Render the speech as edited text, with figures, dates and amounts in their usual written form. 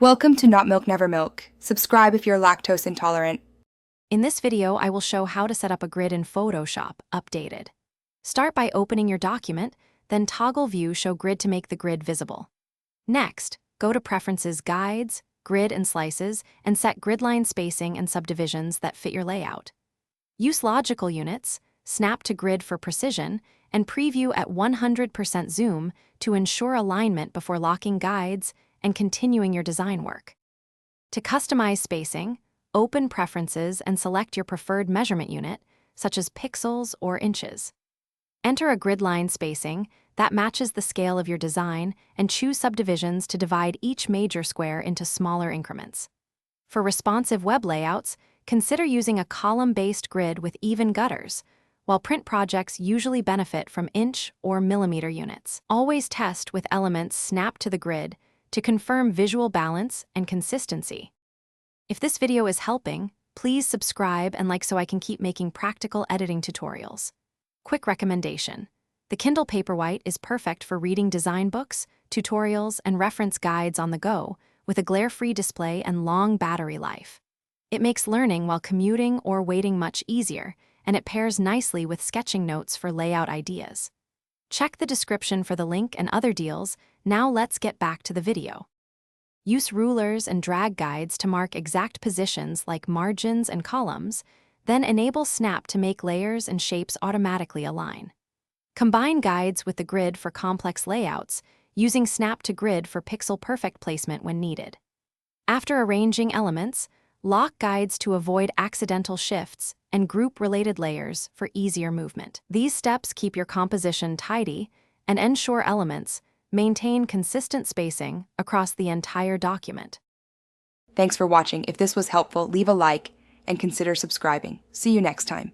Welcome to Not Milk Never Milk. Subscribe if you're lactose intolerant. In this video, I will show how to set up a grid in Photoshop, updated. Start by opening your document, then toggle View Show Grid to make the grid visible. Next, go to Preferences Guides, Grid and Slices, and set grid line spacing and subdivisions that fit your layout. Use logical units, snap to grid for precision, and preview at 100% zoom to ensure alignment before locking guides and continuing your design work. To customize spacing, open Preferences and select your preferred measurement unit, such as pixels or inches. Enter a grid line spacing that matches the scale of your design and choose subdivisions to divide each major square into smaller increments. For responsive web layouts, consider using a column-based grid with even gutters, while print projects usually benefit from inch or millimeter units. Always test with elements snapped to the grid to confirm visual balance and consistency. If this video is helping, please subscribe and like so I can keep making practical editing tutorials. Quick recommendation: the Kindle Paperwhite is perfect for reading design books, tutorials, and reference guides on the go, with a glare-free display and long battery life. It makes learning while commuting or waiting much easier, and it pairs nicely with sketching notes for layout ideas. Check the description for the link and other deals. Now let's get back to the video. Use rulers and drag guides to mark exact positions like margins and columns, then enable Snap to make layers and shapes automatically align. Combine guides with the grid for complex layouts, using Snap to Grid for pixel-perfect placement when needed. After arranging elements, lock guides to avoid accidental shifts and group related layers for easier movement. These steps keep your composition tidy and ensure elements maintain consistent spacing across the entire document. Thanks for watching. If this was helpful, leave a like and consider subscribing. See you next time.